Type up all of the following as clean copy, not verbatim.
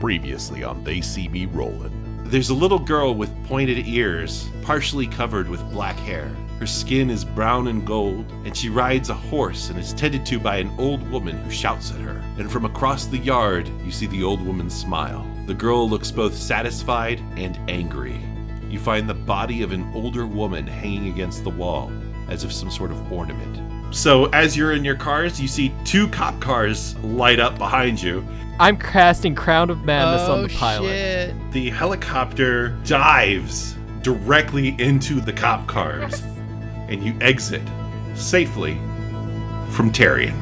Previously on They See Me Rollin'. There's a little girl with pointed ears, partially covered with black hair. Her skin is brown and gold, and she rides a horse and is tended to by an old woman who shouts at her. And from across the yard, you see the old woman smile. The girl looks both satisfied and angry. You find the body of an older woman hanging against the wall, as if some sort of ornament. So as you're in your cars, you see 2 cop cars light up behind you. I'm casting Crown of Madness on the pilot. Shit. The helicopter dives directly into the cop cars, and you exit safely from Tarien.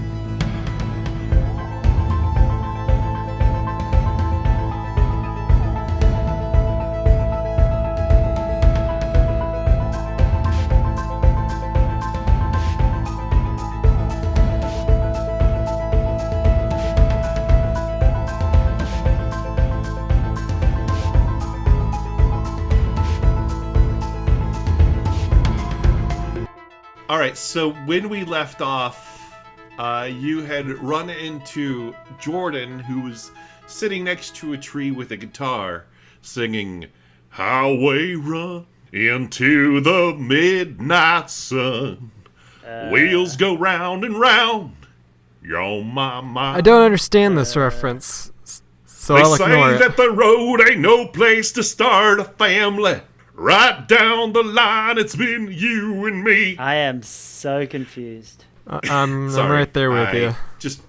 All right, so when we left off, you had run into Jordan, who was sitting next to a tree with a guitar, singing, "Highway run into the midnight sun. Wheels go round and round. You're on my mind." I don't understand this reference, so They I'll ignore say it. that the road ain't no place to start a family. Right down the line, it's been you and me. I am so confused. I'm Sorry, right there with you. Just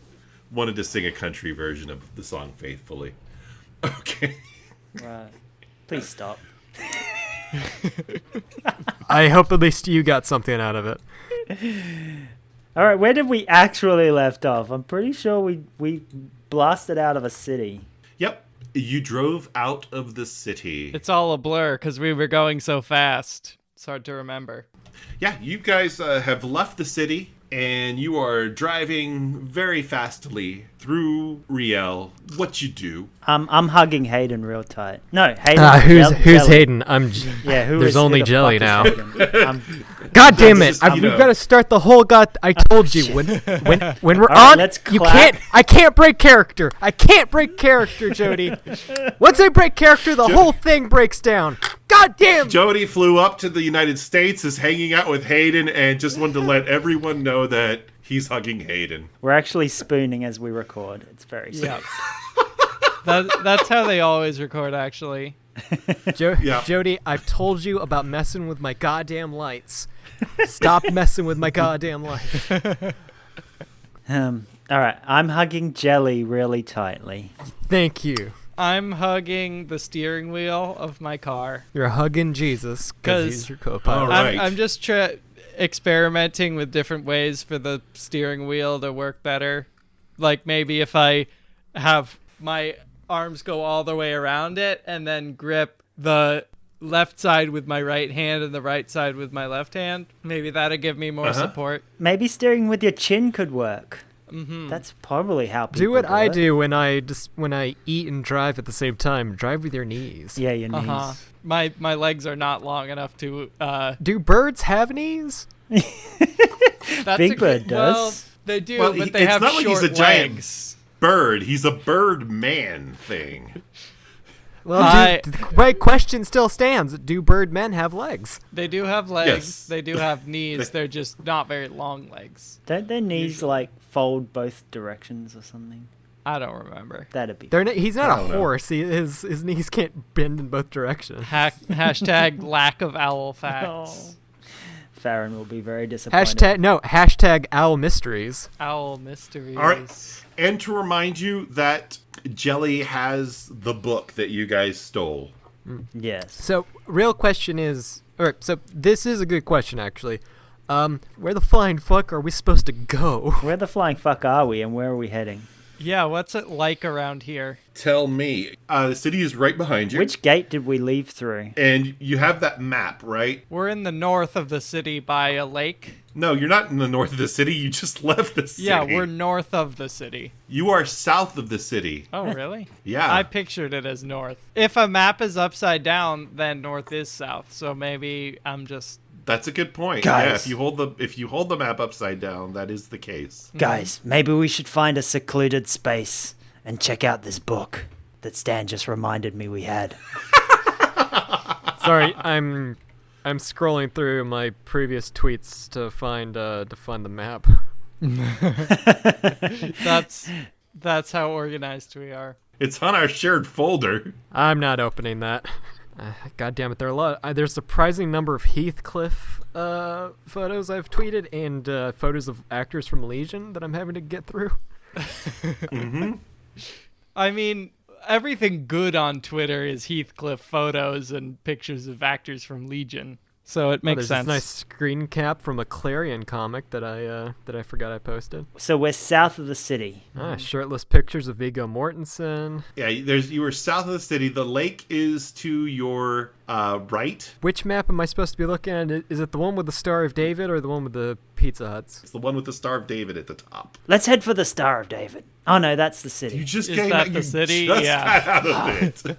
wanted to sing a country version of the song faithfully. Okay. Right. Please stop. I hope at least you got something out of it. All right, where did we actually left off? I'm pretty sure we blasted out of a city. Yep. You drove out of the city. It's all a blur because we were going so fast. It's hard to remember. Yeah, you guys have left the city, and you are driving very fastly through Riel. What you do? I'm hugging Hayden real tight. No, Hayden. Who's Jelly. Hayden? Yeah, who There's is- only who the Jelly fuck now. is Hayden? God damn it! This is- We've got to start the whole I told you when we're All right, on. let's You clap. I can't break character. I can't break character, Jody. Once I break character, the whole thing breaks down. God damn! Jody flew up to the United States, is hanging out with Hayden, and just wanted to let everyone know that he's hugging Hayden. We're actually spooning as we record. It's very sweet. Yeah. That's how they always record, actually. Yeah. Jody, I've told you about messing with my goddamn lights. Stop messing with my goddamn lights. All right, I'm hugging Jelly really tightly. Thank you. I'm hugging the steering wheel of my car. You're hugging Jesus because 'Cause- he's your co-pilot. All right. I'm just experimenting with different ways for the steering wheel to work better. Like maybe if I have my arms go all the way around it and then grip the left side with my right hand and the right side with my left hand, maybe that'll give me more support. Maybe steering with your chin could work. Mm-hmm. That's probably how people Do what I it. do when I eat and drive at the same time. Drive with your knees. Yeah, your knees. Uh-huh. My legs are not long enough to Do birds have knees? that's Big a Bird good- Well, does. they do, Well, but they it's have not like short he's a giant legs. bird. He's a bird man thing. Well, the right question still stands. Do bird men have legs? They do have legs. Yes. They do have knees. They're just not very long legs. Don't their knees like fold both directions or something? I don't remember. That'd be. He's not I a don't know. horse. His knees can't bend in both directions. Hashtag lack of owl facts. Farron will be very disappointed. Hashtag owl mysteries. Owl mysteries. All right. And to remind you that Jelly has the book that you guys stole. Yes. So, real question is, all right, so this is a good question actually. Where the flying fuck are we supposed to go? Where the flying fuck are we, and where are we heading? Yeah, what's it like around here? Tell me. The city is right behind you. Which gate did we leave through? And you have that map, right? We're in the north of the city by a lake. No, you're not in the north of the city. You just left the city. Yeah, we're north of the city. You are south of the city. Oh, really? Yeah. I pictured it as north. If a map is upside down, then north is south. So maybe I'm just... That's a good point. Guys. Yeah, if you hold the map upside down, that is the case. Guys, maybe we should find a secluded space and check out this book. that Stan just reminded me we had. Sorry, I'm scrolling through my previous tweets to find the map. That's how organized we are. It's on our shared folder. I'm not opening that. God damn it, there are a lot. There's a surprising number of Heathcliff photos I've tweeted and photos of actors from Legion that I'm having to get through. Mm-hmm. I mean, everything good on Twitter is Heathcliff photos and pictures of actors from Legion. So it makes there's sense. This nice screen cap from a Clarion comic that I forgot I posted. So we're south of the city. Shirtless pictures of Viggo Mortensen. Yeah, you were south of the city. The lake is to your right. Which map am I supposed to be looking at? Is it the one with the Star of David or the one with the Pizza Huts? It's the one with the Star of David at the top. Let's head for the Star of David. Oh no, that's the city. You just Is came that out, the you city? just Yeah. got out of it.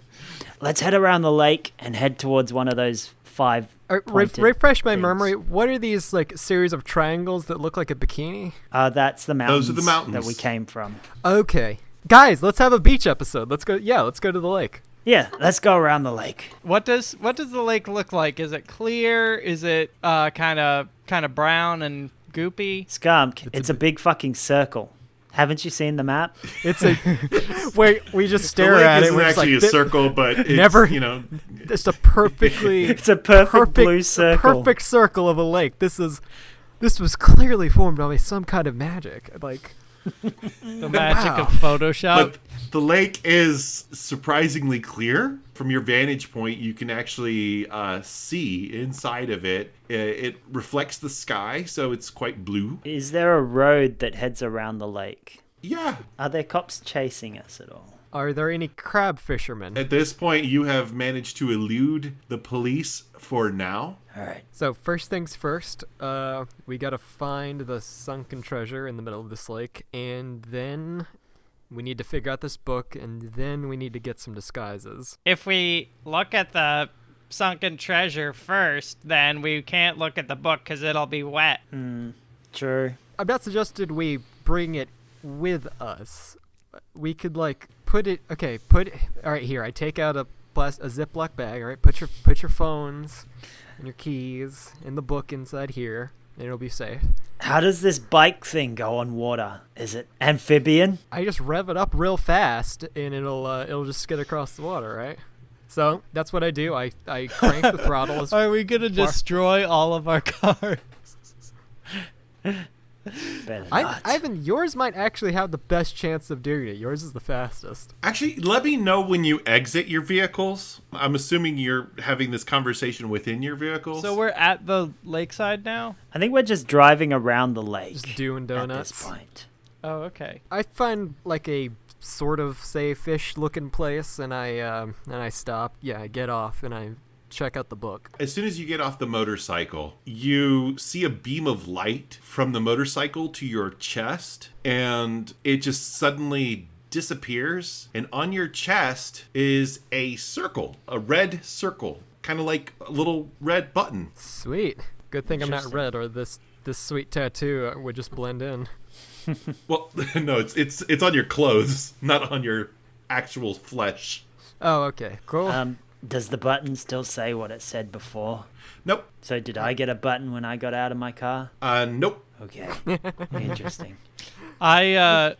Let's head around the lake and head towards one of those 5 refresh my things. memory. What are these like series of triangles that look like a bikini? That's the mountains. Those are the mountains that we came from. Okay, guys, let's have a beach episode. Let's go. Yeah, let's go to the lake. Yeah, let's go around the lake. What does the lake look like? Is it clear? Is it kind of brown and goopy? Skumk, it's a big fucking circle. Haven't you seen the map? It's a wait. We just The stare lake at it. isn't We're just actually like, a circle, but it's, never- It's a perfectly. It's a perfect blue circle. Perfect circle of a lake. This was clearly formed by some kind of magic. Like The magic Wow. of Photoshop. But the lake is surprisingly clear. From your vantage point, you can actually see inside of it. It reflects the sky, so it's quite blue. Is there a road that heads around the lake? Yeah. Are there cops chasing us at all? Are there any crab fishermen? At this point, you have managed to elude the police for now. All right. So first things first, we gotta find the sunken treasure in the middle of this lake, and then we need to figure out this book, and then we need to get some disguises. If we look at the sunken treasure first, then we can't look at the book because it'll be wet. True. I've not suggested we bring it with us. We could like put it. Okay, all right, here. I take out a Ziploc bag. All right, put your phones and your keys and the book inside here, and it'll be safe. How does this bike thing go on water? Is it amphibian? I just rev it up real fast, and it'll just skid across the water, right? So that's what I do. I crank the throttle as Are we gonna destroy all of our cars? Better not. Ivan, yours might actually have the best chance of doing it. Yours is the fastest. Actually, let me know when you exit your vehicles. I'm assuming you're having this conversation within your vehicles. So we're at the lakeside now? I think we're just driving around the lake. Just doing at donuts. this point. Oh, okay. I find like a sort of safe-ish looking place, and I stop. Yeah, I get off and I check out the book. As soon as you get off the motorcycle, you see a beam of light from the motorcycle to your chest, and it just suddenly disappears. And on your chest is a circle, a red circle, kind of like a little red button. Sweet. Good thing I'm not Interesting. red, or this sweet tattoo would just blend in. Well, no, it's on your clothes, not on your actual flesh. Oh, okay. Cool. Does the button still say what it said before? Nope. So did I get a button when I got out of my car? Nope. Okay. Interesting. I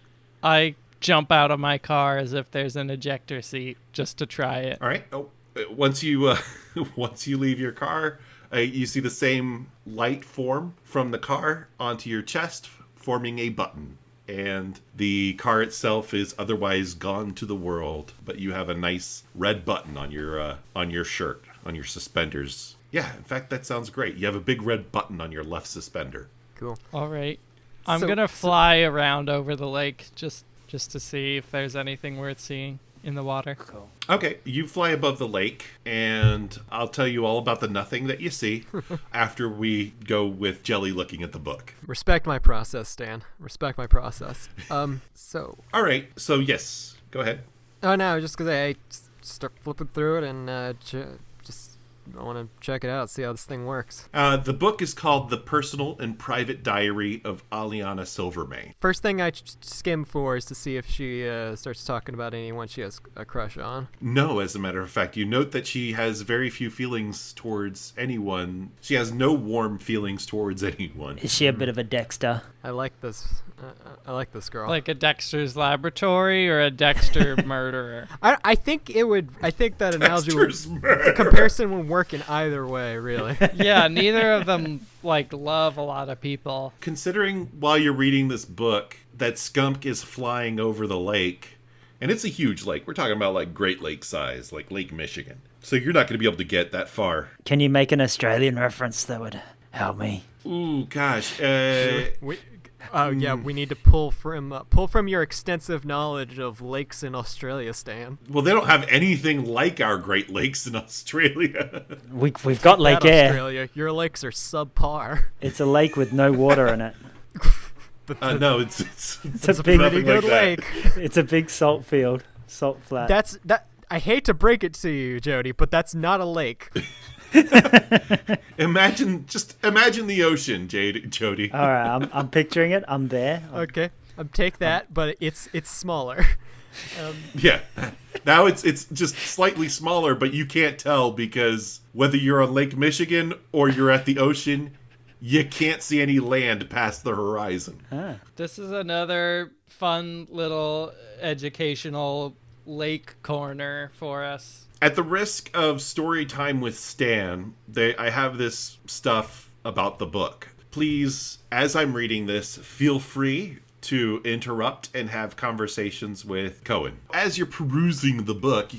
jump out of my car as if there's an ejector seat just to try it. All right. Oh, once you once you leave your car, you see the same light form from the car onto your chest, forming a button. And the car itself is otherwise gone to the world, but you have a nice red button on your shirt, on your suspenders. Yeah, in fact, that sounds great. You have a big red button on your left suspender. Cool. All right. I'm So- gonna fly around over the lake just to see if there's anything worth seeing in the water. Cool. Okay, you fly above the lake, and I'll tell you all about the nothing that you see after we go with Jelly looking at the book. Respect my process, Stan. Respect my process. So. All right, so yes, go ahead. Oh no, just because I start flipping through it and just to check it out, see how this thing works. The book is called The Personal and Private Diary of Aliana Silvermane. First thing I skim for is to see if she starts talking about anyone she has a crush on. No, as a matter of fact, you note that she has very few feelings towards anyone. She has no warm feelings towards anyone. Is she a bit of a Dexter? I like this. I like this girl. Like a Dexter's Laboratory or a Dexter murderer? I think it would. I think that analogy Dexter's would. murder. The comparison would work in either way, really. Yeah, neither of them like love a lot of people. Considering while you're reading this book that Skumk is flying over the lake, and it's a huge lake. We're talking about like Great Lake size, like Lake Michigan. So you're not going to be able to get that far. Can you make an Australian reference that would help me? Ooh, gosh. We need to pull from your extensive knowledge of lakes in Australia, Stan. Well, they don't have anything like our Great Lakes in Australia. We've got Lake That Eyre. Australia, your lakes are subpar. It's a lake with no water in it. No, it's a big- nothing Pretty good like that. lake. It's a big salt field, salt flat. That. I hate to break it to you, Jody, but that's not a lake. Imagine the ocean, Jody. All right, I'm picturing it. I'm there. Okay, take that, but it's smaller. Yeah. Now it's just slightly smaller, but you can't tell because whether you're on Lake Michigan or you're at the ocean, you can't see any land past the horizon. Ah. This is another fun little educational lake corner for us. At the risk of story time with Stan, I have this stuff about the book. Please, as I'm reading this, feel free to interrupt and have conversations with Coen. As you're perusing the book,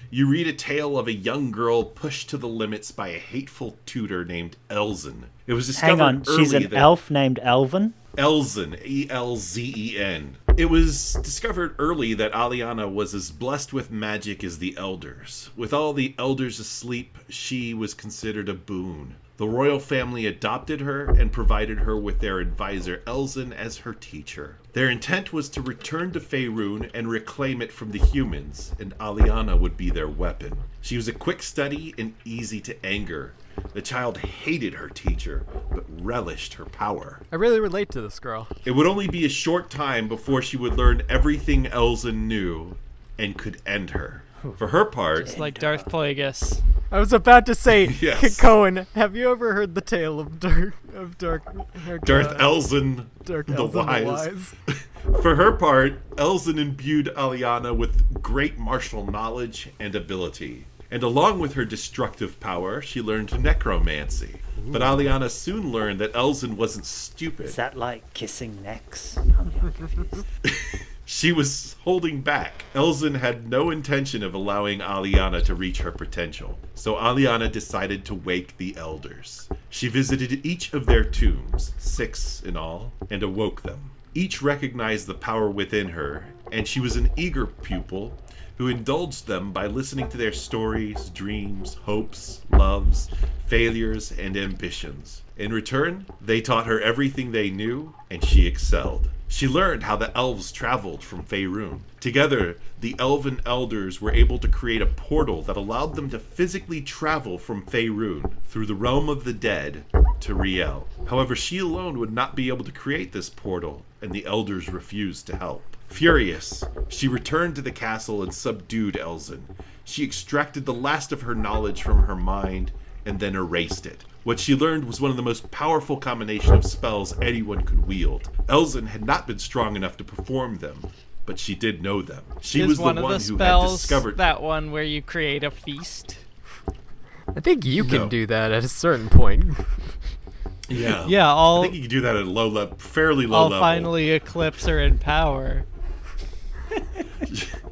you read a tale of a young girl pushed to the limits by a hateful tutor named Elzen. It was discovered Hang on, she's early an that elf named Elven? Elzen, Elzen. It was discovered early that Aliana was as blessed with magic as the elders. With all the elders asleep, she was considered a boon. The royal family adopted her and provided her with their advisor Elzen as her teacher. Their intent was to return to Faerun and reclaim it from the humans, and Aliana would be their weapon. She was a quick study and easy to anger. The child hated her teacher, but relished her power. I really relate to this girl. It would only be a short time before she would learn everything Elzen knew and could end her. For her part, It's like Darth Plagueis. I was about to say, Yes. Coen, have you ever heard the tale of Darth Elzen Darth the Elzen the Wise. Wise? For her part, Elzen imbued Aliana with great martial knowledge and ability. And along with her destructive power, she learned necromancy. But Aliana soon learned that Elzen wasn't stupid. Is that like kissing necks? I'm confused. She was holding back. Elzen had no intention of allowing Aliana to reach her potential. So Aliana decided to wake the elders. She visited each of their tombs, 6 in all, and awoke them. Each recognized the power within her, and she was an eager pupil who indulged them by listening to their stories, dreams, hopes, loves, failures, and ambitions. In return, they taught her everything they knew, and she excelled. She learned how the elves traveled from Faerun. Together, the elven elders were able to create a portal that allowed them to physically travel from Faerun through the realm of the dead to Riel. However, she alone would not be able to create this portal, and the elders refused to help. Furious, she returned to the castle and subdued Elzen. She extracted the last of her knowledge from her mind and then erased it. What she learned was one of the most powerful combination of spells anyone could wield. Elzen had not been strong enough to perform them, but she did know them. She Is was the one one of the who had spells discovered that one where you create a feast? I think you can No. do that at a certain point. Yeah. Yeah, I think you can do that at a low level, fairly low I'll level. finally eclipse her in power.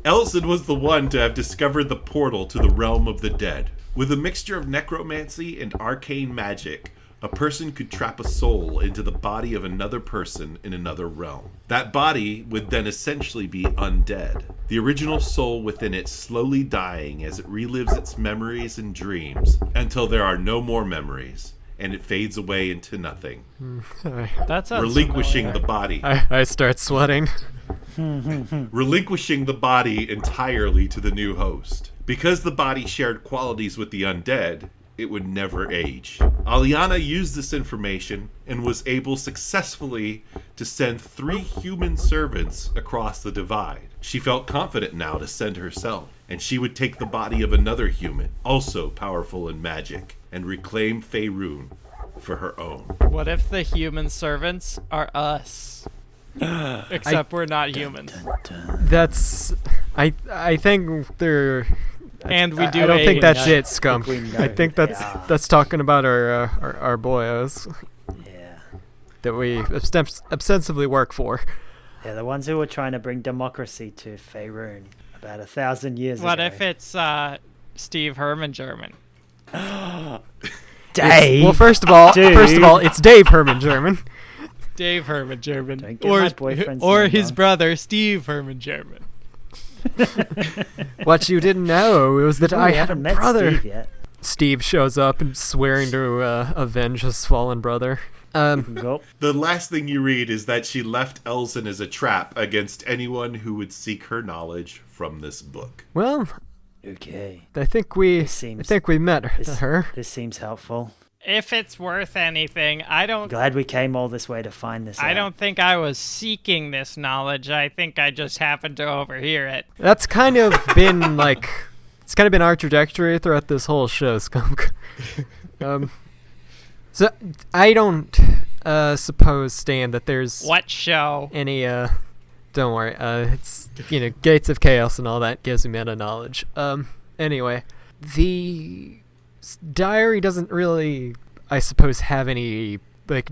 Elzen was the one to have discovered the portal to the realm of the dead. With a mixture of necromancy and arcane magic, a person could trap a soul into the body of another person in another realm. That body would then essentially be undead, the original soul within it slowly dying as it relives its memories and dreams until there are no more memories, and it fades away into nothing, That sounds relinquishing familiar. the body. I start sweating. Relinquishing the body entirely to the new host. Because the body shared qualities with the undead, it would never age. Aliana used this information and was able successfully to send 3 human servants across the divide. She felt confident now to send herself, and she would take the body of another human, also powerful in magic, and reclaim Faerun for her own. What if the human servants are us? Except we're not humans. That's. I think they're. And we do. I don't think that's it, I Skumk. think we know. I think that's talking about our boyos Yeah. that we ostensibly work for. Yeah, the ones who were trying to bring democracy to Faerun about 1,000 years ago. What if it's Steve Herman German? Dave? Well, first of all, Dude. it's Dave Herman German. Dave Herman German. Don't get my boyfriend's Or name his wrong. brother, Steve Herman German. What you didn't know was that Ooh, I we had a haven't met brother. Steve yet. Steve shows up and swearing to avenge his fallen brother. Go. The last thing you read is that she left Elzen as a trap against anyone who would seek her knowledge from this book. Well, Okay. I think we met her. This seems helpful. If it's worth anything, Glad we came all this way to find this out. I don't think I was seeking this knowledge. I think I just happened to overhear it. That's kind of been it's kind of been our trajectory throughout this whole show, Skumk. So I don't suppose, Stan, that there's What show? any don't worry, it's gates of chaos and all that gives me meta knowledge. Anyway, the diary doesn't really, I suppose, have any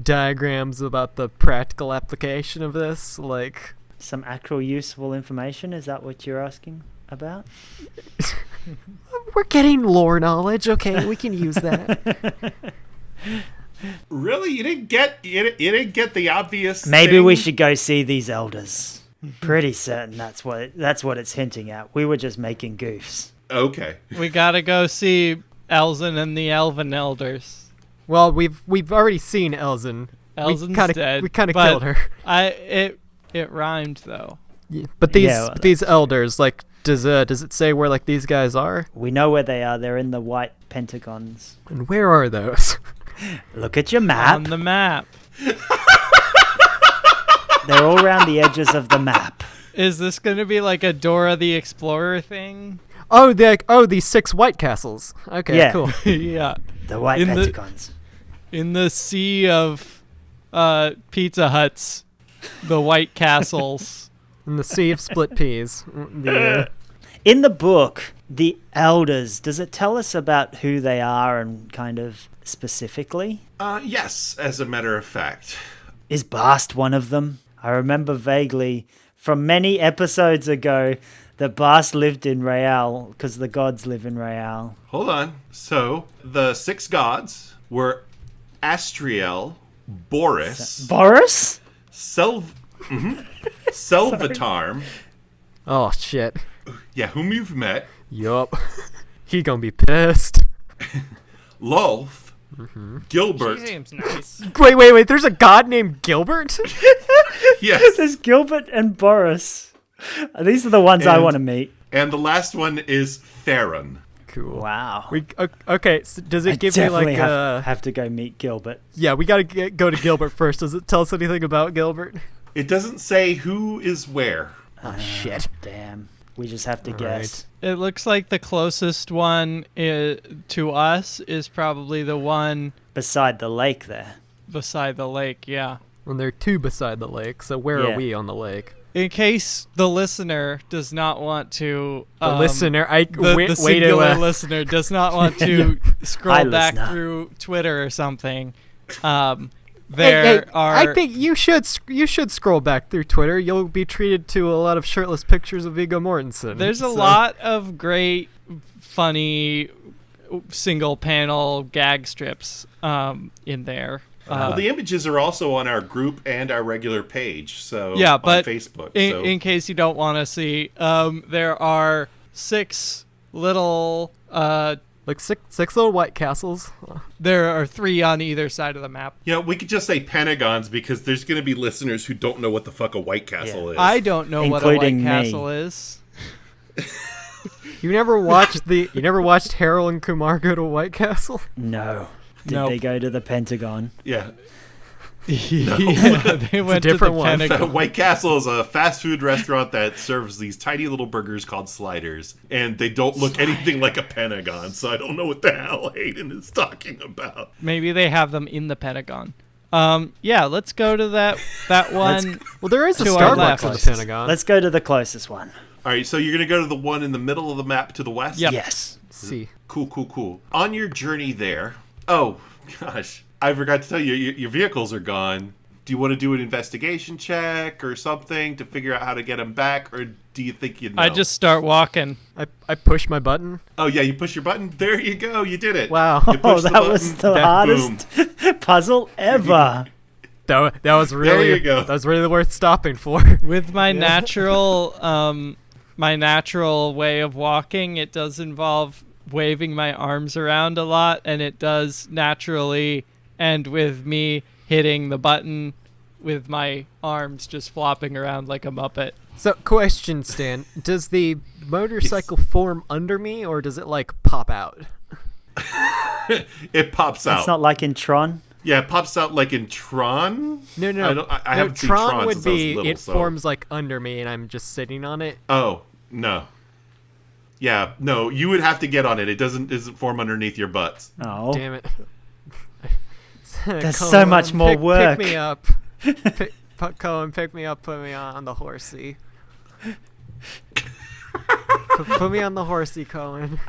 diagrams about the practical application of this, Some actual useful information? Is that what you're asking about? we're getting lore knowledge, okay, we can use that. Really? You didn't get the obvious Maybe thing? we should go see these elders. Pretty certain that's what it's hinting at. We were just making goofs. Okay. We gotta go see Elzen and the Elven Elders. Well, we've already seen Elzen. Elzen's dead. We kind of but killed her. It rhymed though. Yeah, but these elders, does it say where these guys are? We know where they are. They're in the white pentagons. And where are those? Look at your map. On the map. They're all around the edges of the map. Is this gonna be like a Dora the Explorer thing? These 6 white castles. Okay, Yeah. cool. Yeah. The white In the- pentagons. In the sea of Pizza Huts, the White Castles. In the sea of split peas. In the book, the elders, does it tell us about who they are and kind of specifically? Yes, as a matter of fact. Is Bast one of them? I remember vaguely from many episodes ago that Bast lived in Real because the gods live in Real. Hold on. So, the 6 gods were Astriel, Boris, Boris? Selvatarm, Oh shit. yeah, whom you've met, Yup. He gonna be pissed. Lulth, Gilbert, She seems nice. Wait. There's a god named Gilbert? yes, There's Gilbert and Boris. These are the ones I And- want to meet. and the last one is Theron. Cool. Wow. Okay. So does it I give me definitely a? have to go meet Gilbert. Yeah, we gotta go to Gilbert first. Does it tell us anything about Gilbert? It doesn't say who is where. Oh shit. Damn. We just have to All guess. It looks like the closest one to us is probably the one Beside the lake there. beside the lake, yeah. And there are 2 beside the lake. So where Yeah. are we on the lake? In case the listener does not want to... The listener, The wait singular to. listener does not want to scroll Hi, back listener. through Twitter or something. Hey, Are... I think you should scroll back through Twitter. You'll be treated to a lot of shirtless pictures of Viggo Mortensen. There's a So- lot of great, funny, single panel gag strips in there. Well, the images are also on our group and our regular page, so Yeah, on but Facebook. in case you don't want to see, there are 6 little... Like six little white castles. there are 3 on either side of the map. we could just say Pentagons because there's going to be listeners who don't know what the fuck a White Castle is. I don't know what a White Including me. Castle is. You never watched Harold and Kumar go to White Castle? No. Did Nope. they go to the Pentagon? Yeah. Yeah, they went to the different one. Pentagon. White Castle is a fast food restaurant that serves these tiny little burgers called sliders, and they don't look anything like a Pentagon, so I don't know what the hell Hayden is talking about. Maybe they have them in the Pentagon. Yeah, let's go to that one. Well, there is a To our Starbucks in the left. Pentagon. Let's go to the closest one. All right, so you're going to go to the one in the middle of the map to the west? Yep. Yes. see. Cool. On your journey there, oh, gosh, I forgot to tell you, your vehicles are gone. Do you want to do an investigation check or something to figure out how to get them back, or do you think you know? I just start walking. I push my button. Oh, yeah, you push your button. There you go. You did it. Wow. You Oh, pushed that was the that- hardest puzzle ever. That was really you go. that was really worth stopping for. With my natural way of walking, it does involve waving my arms around a lot, and it does naturally end with me hitting the button with my arms just flopping around like a Muppet. So, question, Stan: does the motorcycle form under me, or does it like pop out? It pops out. It's not like in Tron. Yeah, it pops out like in Tron. No. I haven't seen Tron Tron would since I was be little, it so. forms like under me, and I'm just sitting on it. Oh, no. Yeah, no, you would have to get on it. It doesn't form underneath your butts. Oh. Damn it! There's so much more work. Pick me up, Coen. Pick me up. Put me on the horsey. Put me on the horsey, Coen.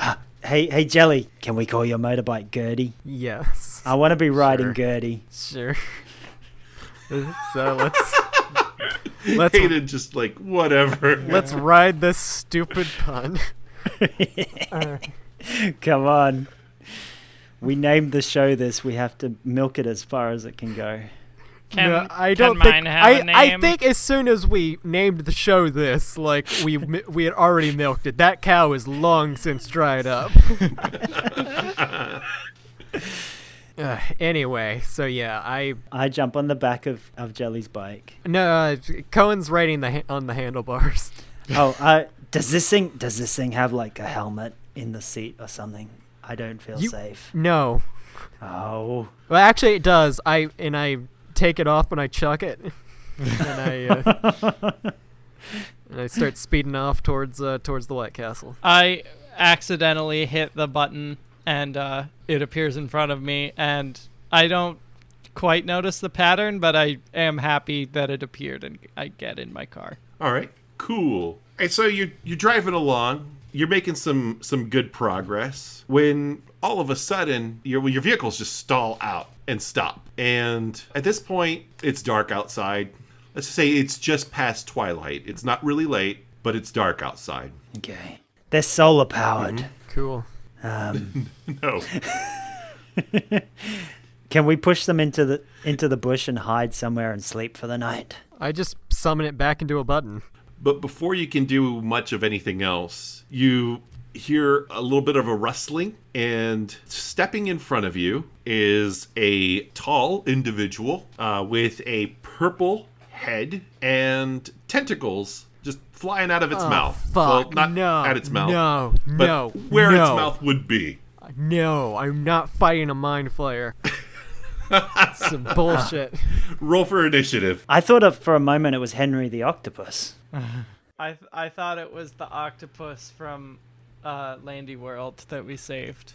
Hey, Jelly, can we call your motorbike Gertie? Yes. I want to be riding Sure. Gertie. Sure. So let's Hayden just like, whatever. let's ride this stupid pun. Come on. We named the show this. We have to milk it as far as it can go. No, I don't think. I think as soon as we named the show this, like we had already milked it. That cow is long since dried up. Anyway, so yeah, I jump on the back of Jelly's bike. Cohen's riding on the handlebars. Oh, does this thing have like a helmet in the seat or something? I don't feel safe. No. Oh. Well, actually, it does. I take it off when I chuck it, and I start speeding off towards the White Castle. I accidentally hit the button, and it appears in front of me, and I don't quite notice the pattern, but I am happy that it appeared, and I get in my car. All right, cool. And so you're driving along. You're making some good progress when all of a sudden your vehicles just stall out and stop. And at this point, it's dark outside. Let's just say it's just past twilight. It's not really late, but it's dark outside. Okay. They're solar powered. Cool. No. Can we push them into the bush and hide somewhere and sleep for the night? I just summon it back into a button. But before you can do much of anything else, you hear a little bit of a rustling, and stepping in front of you is a tall individual with a purple head and tentacles just flying out of its mouth. Fuck, Well, not no, at its mouth. No, but where its no. mouth would be. No, I'm not fighting a mind flayer. Some bullshit. Roll for initiative. I thought for a moment it was Henry the Octopus. I thought it was the octopus from Landy World that we saved.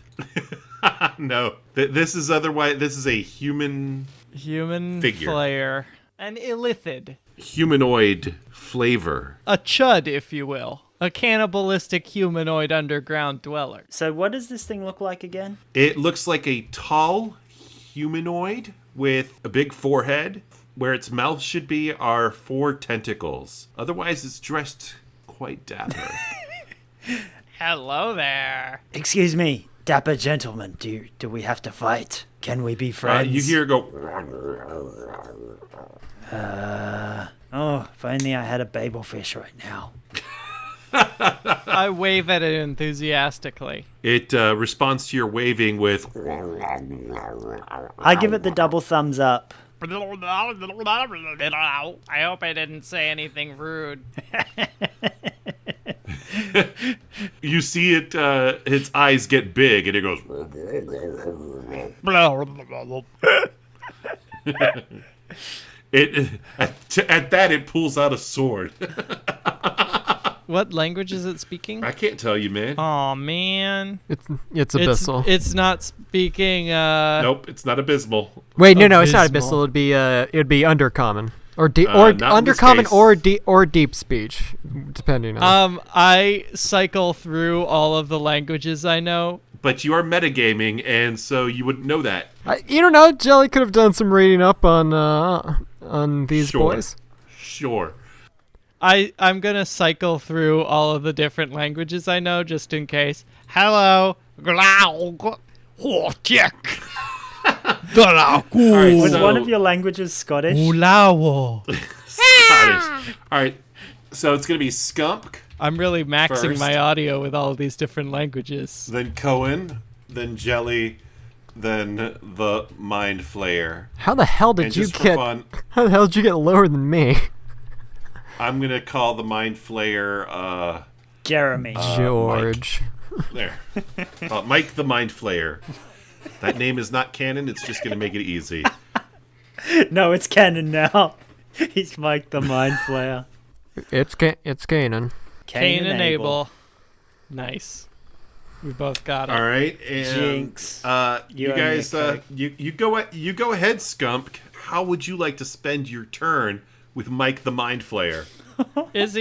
No. This is a human figure. Flayer. An illithid. Humanoid flavor. A chud, if you will. A cannibalistic humanoid underground dweller. So what does this thing look like again? It looks like a tall humanoid with a big forehead. Where its mouth should be are 4 tentacles. Otherwise, it's dressed quite dapper. Hello there. Excuse me, dapper gentleman. Do we have to fight? Can we be friends? You hear it go. Oh, if only I had a babelfish right now. I wave at it enthusiastically. It responds to your waving with. I give it the double thumbs up. I hope I didn't say anything rude. You see it, its eyes get big, and it goes. At that, it pulls out a sword. What language is it speaking? I can't tell you, man. Oh man, It's abyssal. It's not speaking. Nope, it's not abysmal. Wait, no, it's not abysmal. abyssal. It'd be undercommon or deep Not in this undercommon case. or deep speech, depending on. I cycle through all of the languages I know. But you are metagaming, and so you wouldn't know that. You don't know. Jelly could have done some reading up on these Sure. boys. Sure. I'm gonna cycle through all of the different languages I know just in case. Hello. Was So- one of your languages Scottish? Scottish. All right. So it's going to be Skumk, I'm really maxing First. my audio with all of these different languages. then Coen, then Jelly, then the Mind Flayer. How the hell And did you just for get? fun, How the hell did you get lower than me? I'm going to call the Mind Flayer, Jeremy. George. there. Mike the Mind Flayer. That name is not canon. It's just going to make it easy. No, it's canon now. He's Mike the Mind Flayer. It's Kanan. Cain and Abel. Nice. We both got it. All right. And, Jinx. you You owe me a guys, Coke. you go ahead, Skump. How would you like to spend your turn with Mike the Mind Flayer? Is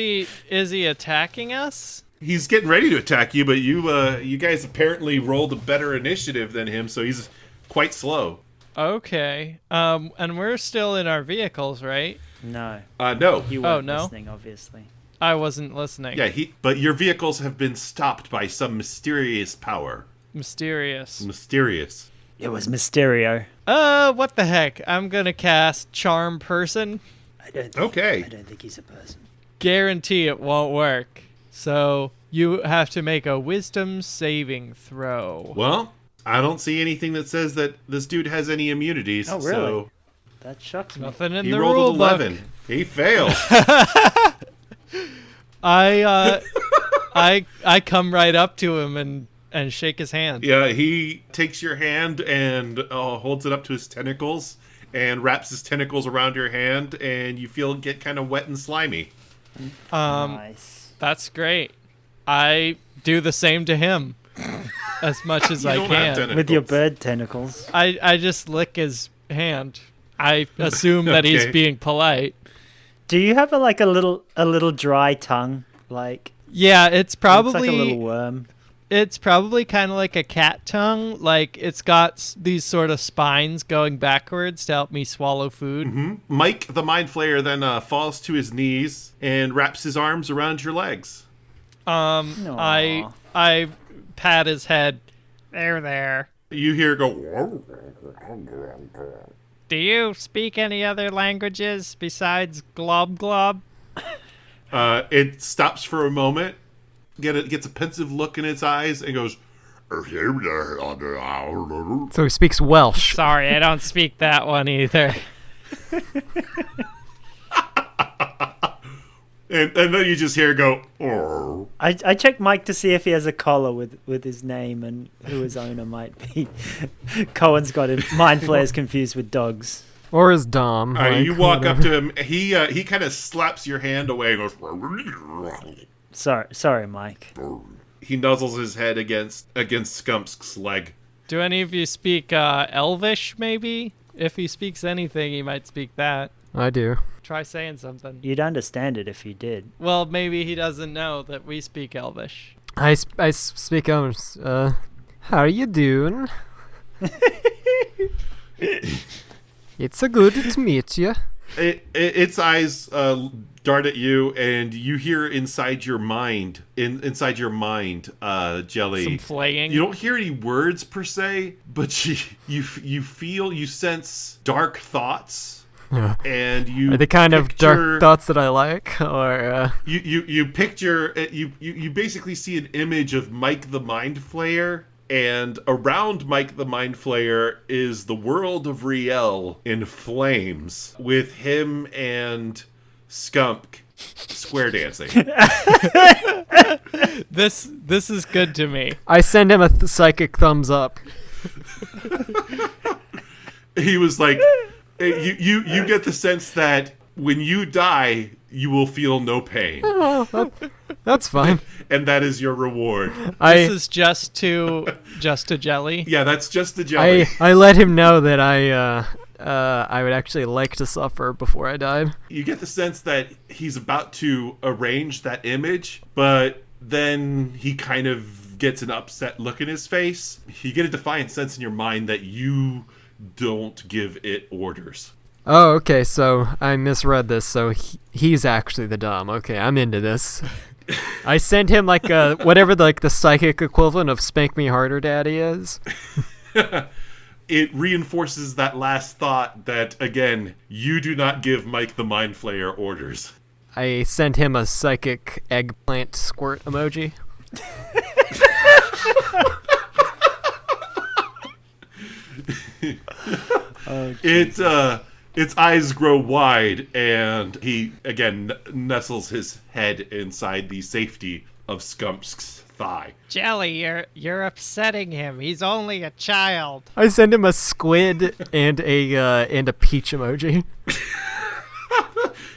he attacking us? He's getting ready to attack you, but you guys apparently rolled a better initiative than him, so he's quite slow. Okay. And we're still in our vehicles, right? No, No. you Oh, weren't no? listening, obviously. I wasn't listening. Yeah, but your vehicles have been stopped by some mysterious power. Mysterious. Mysterious. It was Mysterio. What the heck? I'm gonna cast Charm Person. I don't. Okay. I don't think he's a person. Guarantee it won't work. So you have to make a Wisdom saving throw. Well, I don't see anything that says that this dude has any immunities. Oh, really? So That shocks me. Nothing in he the rolled rule an 11. book. He failed. I come right up to him and shake his hand. Yeah, he takes your hand and holds it up to his tentacles and wraps his tentacles around your hand, and you feel it get kind of wet and slimy. Nice. That's great. I do the same to him as much as You I don't have can. tentacles. With your bird tentacles. I just lick his hand. I assume that he's Okay. being polite. Do you have a little dry tongue? Like Yeah, it's looks like a little probably worm. it's probably kind of like a cat tongue. Like it's got these sort of spines going backwards to help me swallow food. Mike, the Mind Flayer, then falls to his knees and wraps his arms around your legs. I pat his head. There. You hear it go. Do you speak any other languages besides glob glob? It stops for a moment, gets a pensive look in its eyes, and goes. So he speaks Welsh. Sorry, I don't speak that one either. And then you just hear it go. Oh. I checked Mike to see if he has a collar with his name and who his owner might be. Cohen's got him. Mind Flayer's confused with dogs. Or his Dom. All right, like, you walk whatever. up to him. He kind of slaps your hand away and goes. Sorry, Mike. He nuzzles his head against Skump's leg. Do any of you speak Elvish, maybe? If he speaks anything, he might speak that. I do. Try saying something. You'd understand it if you did. Well, maybe he doesn't know that we speak Elvish. I speak Elvish. How you doing? It's a good to meet you. Its eyes dart at you, and you hear inside your mind, Jelly. Some flaying. You don't hear any words per se, but you feel, you sense dark thoughts, and you Are they kind of picture- dark thoughts that I like, or You picture you basically see an image of Mike the Mind Flayer, and around Mike the Mind Flayer is the world of Riel in flames, with him and Skumk square dancing. This is good to me. I send him a psychic thumbs up. He was like, you get the sense that when you die, you will feel no pain. Oh, that's fine. And that is your reward. This is just to jelly. Yeah, that's just the jelly. I let him know that I would actually like to suffer before I died. You get the sense that he's about to arrange that image, but then he kind of gets an upset look in his face. You get a defiant sense in your mind that you don't give it orders. Oh, okay, so I misread this, so he's actually the Dom. Okay, I'm into this. I sent him like whatever the psychic equivalent of Spank Me Harder Daddy is. It reinforces that last thought that, again, you do not give Mike the Mind Flayer orders. I sent him a psychic eggplant squirt emoji. Its eyes grow wide, and he again nestles his head inside the safety of Skunk's thigh. Jelly, you're upsetting him. He's only a child. I send him a squid and a peach emoji.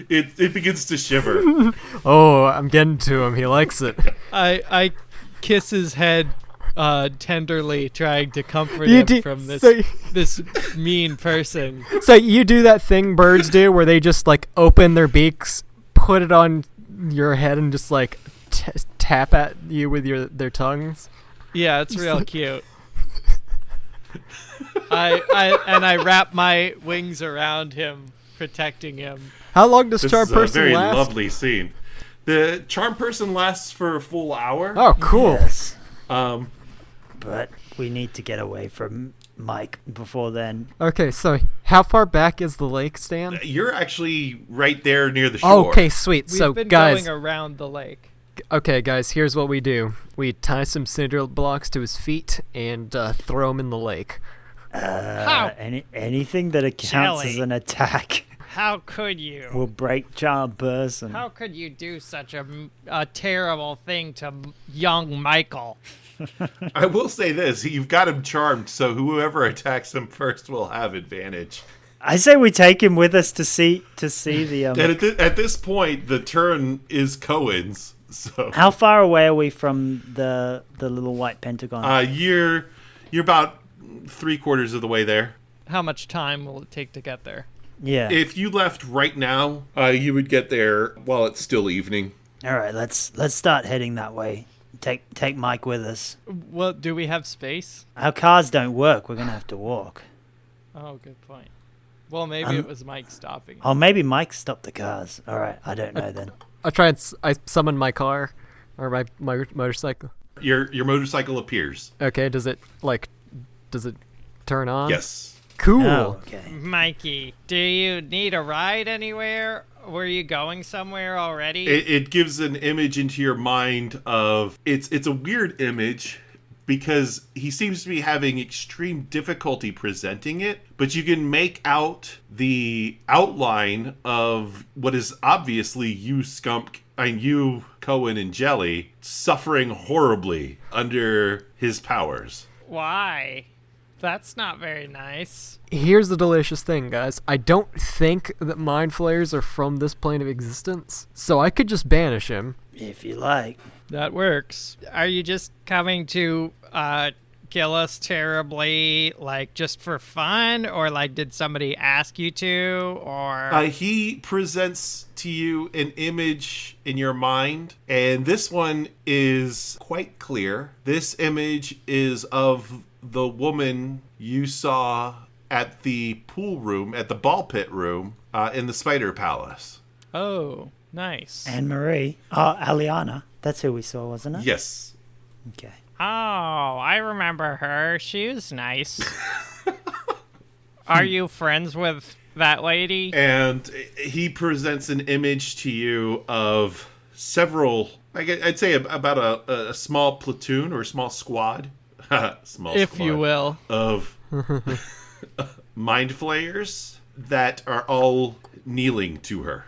It begins to shiver. Oh, I'm getting to him. He likes it. I kiss his head tenderly, trying to comfort him from this mean person. So you do that thing birds do where they just like open their beaks, put it on your head, and just like tap at you with their tongues. Yeah, it's real cute. I wrap my wings around him, protecting him. How long does This Charm is a Person very last? lovely scene. The Charm Person lasts for a full hour. Oh, cool. Yes. Um, But we need to get away from Mike before then. Okay, so how far back is the lake, Stan? you're actually right there near the shore. Oh, okay, sweet. We've So been guys, going around the lake. okay, guys, here's what we do. We tie some cinder blocks to his feet and throw him in the lake. Anything that counts as Jelly. an attack How could you? will break Charm Person. How could you do such a terrible thing to young Michael? I will say this: you've got him charmed, so whoever attacks him first will have advantage. I say we take him with us to see the. And at this point, the turn is Coen's. So How far away are we from the little white pentagon? you're about 3/4 of the way there. How much time will it take to get there? Yeah. If you left right now, you would get there while it's still evening. All right. Let's start heading that way. Take Mike with us. Well, do we have space? Our cars don't work. We're gonna have to walk. Oh, good point. Well, maybe it was Mike stopping. Oh, maybe Mike stopped the cars. All right. I don't know then. I summon my car or my motorcycle. Your motorcycle appears. Okay, does it turn on? Yes. Cool. Oh, okay. Mikey, do you need a ride anywhere? Were you going somewhere already? It gives an image into your mind of it's a weird image because he seems to be having extreme difficulty presenting it, but you can make out the outline of what is obviously you, Skumk, and you, Coen, and Jelly suffering horribly under his powers. Why? That's not very nice. Here's the delicious thing, guys. I don't think that mind flayers are from this plane of existence, so I could just banish him. If you like. That works. Are you just coming to kill us terribly, like just for fun, or like did somebody ask you to, or? He presents to you an image in your mind, and this one is quite clear. This image is of the woman you saw at the pool room, at the ball pit room, in the Spider Palace. Oh, nice. Anne Marie. Oh, Aliana. That's who we saw, wasn't it? Yes. Okay. Oh, I remember her. She was nice. Are you friends with that lady? And he presents an image to you of several, I'd say about a small platoon or a small squad. Small If squad you will. of mind flayers that are all kneeling to her.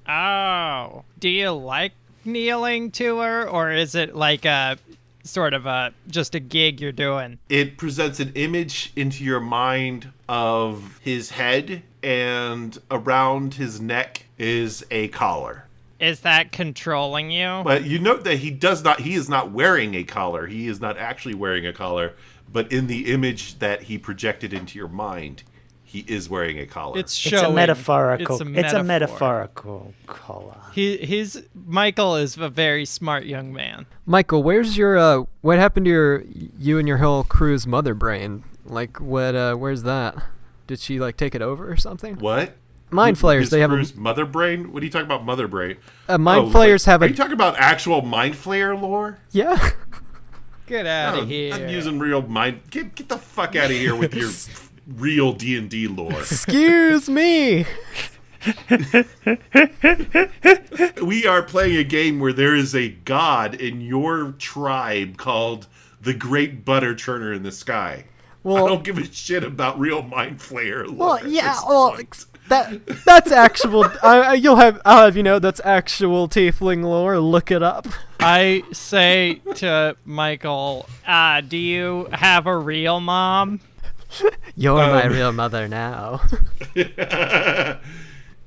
Oh. Do you like kneeling to her, or is it like a sort of just a gig you're doing? It presents an image into your mind of his head, and around his neck is a collar. Is that controlling you? But you note that he is not wearing a collar. He is not actually wearing a collar, but in the image that he projected into your mind, he is wearing a collar. It's showing. It's a metaphorical. It's a It's a metaphor. metaphorical collar. Michael is a very smart young man. Michael, where's your what happened to you and your whole crew's mother brain? Like what where's that? Did she like take it over or something? What? Mind flayers, His they have crew's mother brain? What are you talking about, mother brain? mind flayers have Are a you talking about actual mind flayer lore? yeah. Get out No, of here. I'm using real mind. Get the fuck out of here with your real D&D lore. Excuse me. We are playing a game where there is a god in your tribe called the Great Butter Churner in the Sky. Well, I don't give a shit about real mind flayer lore. well, at yeah. this Well, point. that's actual. I'll have you know that's actual tiefling lore. Look it up. I say to Michael, do you have a real mom? You're my real mother now.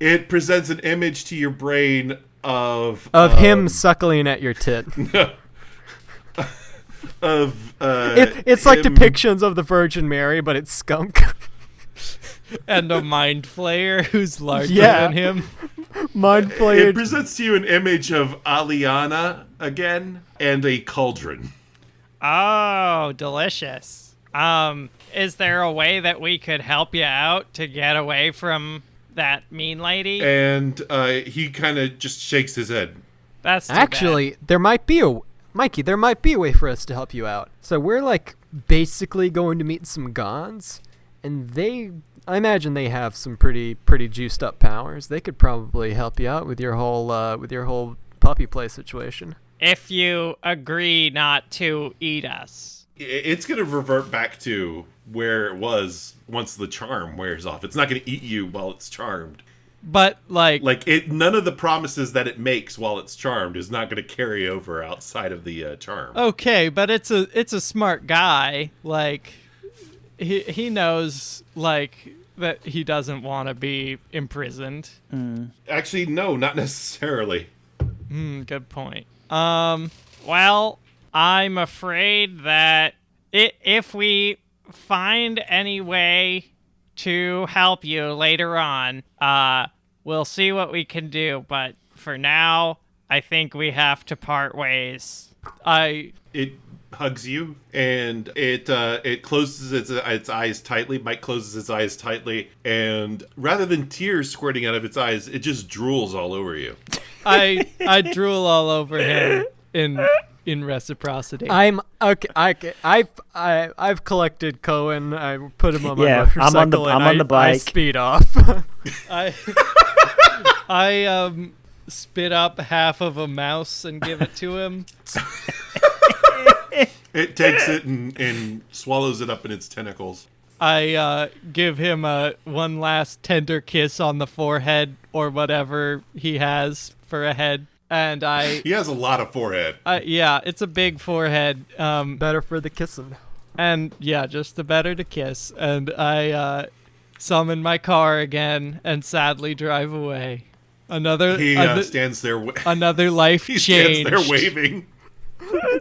It presents an image to your brain of him suckling at your tit. It's like him- depictions of the Virgin Mary, but it's Skumk. And a mind flayer who's larger Yeah. than him? Mind It flayed. presents to you an image of Aliana again and a cauldron. Oh, delicious. Is there a way that we could help you out to get away from that mean lady? And he kind of just shakes his head. That's too Actually, there might be a way for us to help you out. So we're like basically going to meet some Gons, and I imagine they have some pretty juiced up powers. They could probably help you out with your whole puppy play situation. if you agree not to eat us. It's going to revert back to where it was once the charm wears off. It's not going to eat you while it's charmed. But like None of the promises that it makes while it's charmed is not going to carry over outside of the charm. okay, but it's a smart guy. Like he knows like that he doesn't want to be imprisoned. Actually, no, not necessarily. Good point. Well, I'm afraid that if we find any way to help you later on, we'll see what we can do. But for now, I think we have to part ways. It hugs you, and it closes its eyes tightly. Mike closes his eyes tightly, and rather than tears squirting out of its eyes, it just drools all over you. I drool all over him in reciprocity. I'm okay. I've collected Coen. I put him on my Yeah, motorcycle. I'm on the I bike. speed off. I spit up half of a mouse and give it to him. It takes it and swallows it up in its tentacles. I give him one last tender kiss on the forehead or whatever he has for a head. And He has a lot of forehead. yeah, it's a big forehead. Better for the kissing. And yeah, just the better to kiss. And I summon my car again and sadly drive away. He stands there. Another life He change. stands there waving.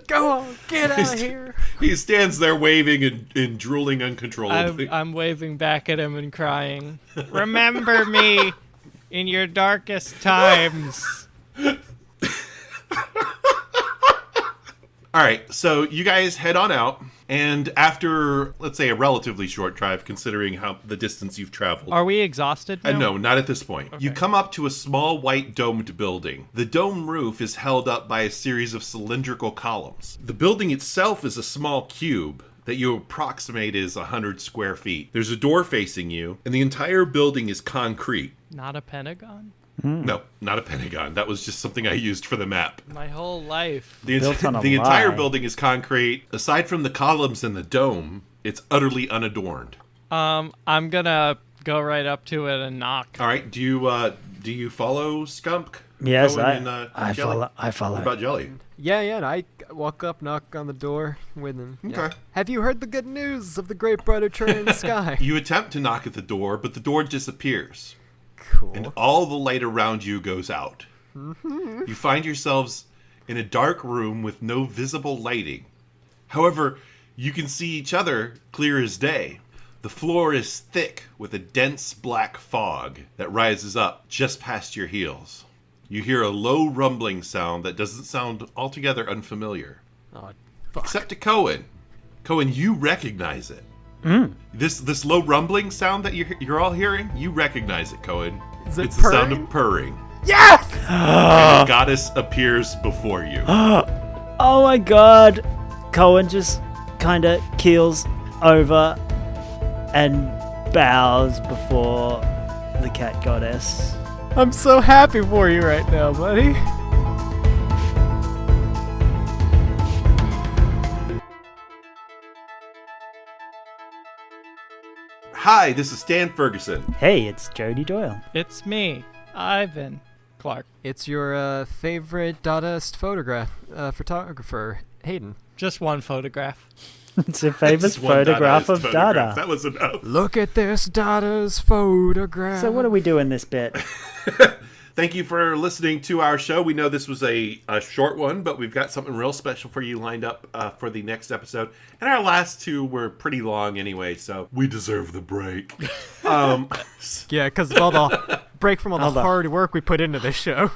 Go on, get out of here. He stands there waving and drooling uncontrollably. I'm waving back at him and crying. Remember me in your darkest times. All right, so you guys head on out, and after, let's say, a relatively short drive, considering how the distance you've traveled. Are we exhausted now? No, not at this point. You come up to a small white domed building. The dome roof is held up by a series of cylindrical columns. The building itself is a small cube that you approximate is 100 square feet. There's a door facing you, and the entire building is concrete. Not a pentagon? No, not a pentagon. That was just something I used for the map. My whole life. The Built on a entire lie. building is concrete. Aside from the columns and the dome, it's utterly unadorned. I'm gonna go right up to it and knock. All right. Do you follow Skumk? Yes, Coen I Jelly? follow. What about Jelly? Yeah, and I walk up, knock on the door with him. Yeah. Okay. Have you heard the good news of the great brother Tarien in the sky? You attempt to knock at the door, but the door disappears, Cool. and all the light around you goes out. You find yourselves in a dark room with no visible lighting. However, you can see each other clear as day. The floor is thick with a dense black fog that rises up just past your heels. You hear a low rumbling sound that doesn't sound altogether unfamiliar. Oh, fuck. Except to Coen. Coen, you recognize it. This low rumbling sound that you're all hearing, you recognize it, Coen. Is it It's the sound purring? of purring. Yes! And the goddess appears before you. Oh my god. Coen just kind of keels over and bows before the cat goddess. I'm so happy for you right now, buddy. Hi, this is Stan Ferguson. Hey, it's Jody Doyle. It's me, Ivan Clark. It's your favorite Dadaist photographer, Hayden. Just one photograph. It's your favorite Just one photograph Dadaist of photograph. Dada. That was enough. Look at this Dadaist photograph. So what do we do in this bit? Thank you for listening to our show. We know this was a short one, but we've got something real special for you lined up for the next episode. And our last two were pretty long anyway, so we deserve the break. Yeah, because of all the break from all the hard work we put into this show.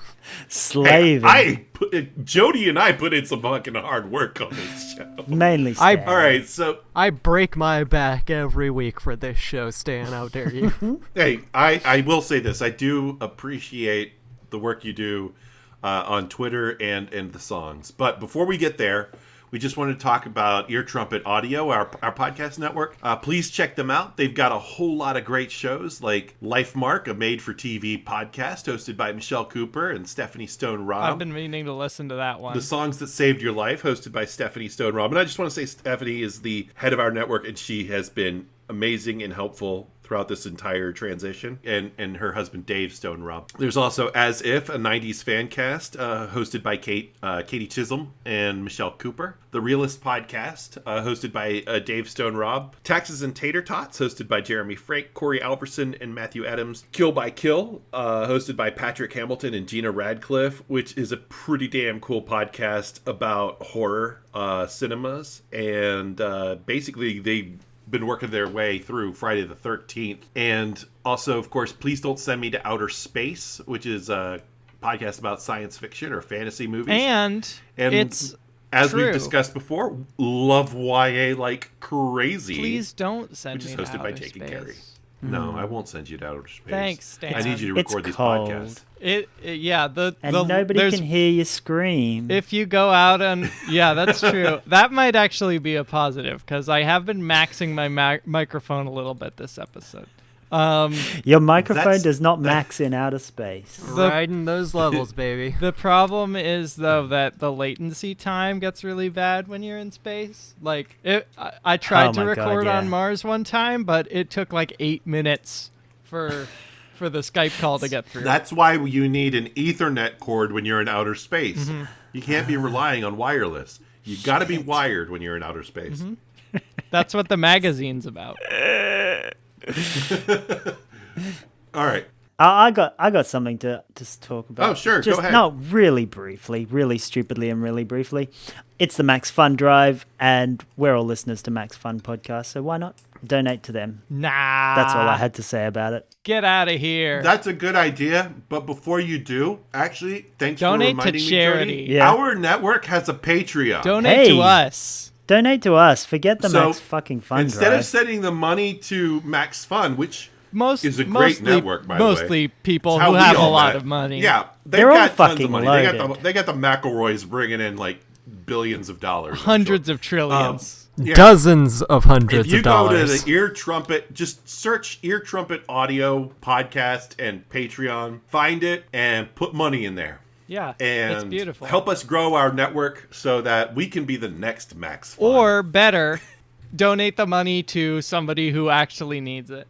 Slaving. Jody and I put in some fucking hard work on this show. Mainly Stan. All right, so I break my back every week for this show, Stan. How dare you? hey, I will say this. I do appreciate the work you do on Twitter and the songs. But before we get there, we just wanted to talk about Ear Trumpet Audio, our podcast network. Please check them out. They've got a whole lot of great shows like Life Mark, a made-for-TV podcast hosted by Michelle Cooper and Stephanie Stone Robb. I've been meaning to listen to that one. The Songs That Saved Your Life, hosted by Stephanie Stone Robb. And I just want to say Stephanie is the head of our network, and she has been amazing and helpful throughout this entire transition, and her husband Dave Stone Robb. There's also As If, a 90s fan cast hosted by Katie Chisholm and Michelle Cooper. The Realist podcast hosted by Dave Stone Robb. Taxes and Tater Tots hosted by Jeremy Frank, Corey Alverson, and Matthew Adams. Kill by Kill hosted by Patrick Hamilton and Gina Radcliffe, which is a pretty damn cool podcast about horror cinemas, and basically they've been working their way through Friday the 13th. And also, of course, Please Don't Send Me to Outer Space, which is a podcast about science fiction or fantasy movies. And it's as true. we've discussed before, love YA like crazy. Please don't send which me is to hosted by outer Jake and space. Carrie. No, I won't send you to outer space. Thanks, Stan. I need you to It's record these cold. podcasts. And nobody can hear you scream. If you go out and that's true. That might actually be a positive because I have been maxing my microphone a little bit this episode. Your microphone does not max in outer space. Riding those levels, baby. The problem is though that the latency time gets really bad when you're in space. Like I tried to record on Mars one time, but it took like 8 minutes for the Skype call to get through. That's why you need an Ethernet cord when you're in outer space. Mm-hmm. You can't be relying on wireless. You got to be wired when you're in outer space. Mm-hmm. That's what the magazine's about. All right. I got something to talk about. Oh, sure. Just, Go ahead. No, really briefly, really stupidly and really briefly. It's the Max Fun Drive, and we're all listeners to Max Fun podcast, so why not donate to them? Nah. That's all I had to say about it. Get out of here. That's a good idea, but before you do, actually, thanks Donate for reminding to me, charity. Jody. Yeah. Our network has a Patreon. Donate to us. Donate to us. Forget the So, Max fucking Fun Instead Drive. of sending the money to Max Fun, which is a great mostly, network, by the way. Mostly people It's how who we have a all lot met. of money. Yeah, They're all got tons fucking of money. loaded. They got the McElroys bringing in like billions of dollars. I'm Hundreds sure. of trillions. Yeah. Dozens of hundreds If you of go dollars. to the Ear Trumpet, just search Ear Trumpet Audio Podcast and Patreon, find it, and put money in there. Yeah, And it's beautiful. help us grow our network so that we can be the next Max Fun. Or better, donate the money to somebody who actually needs it.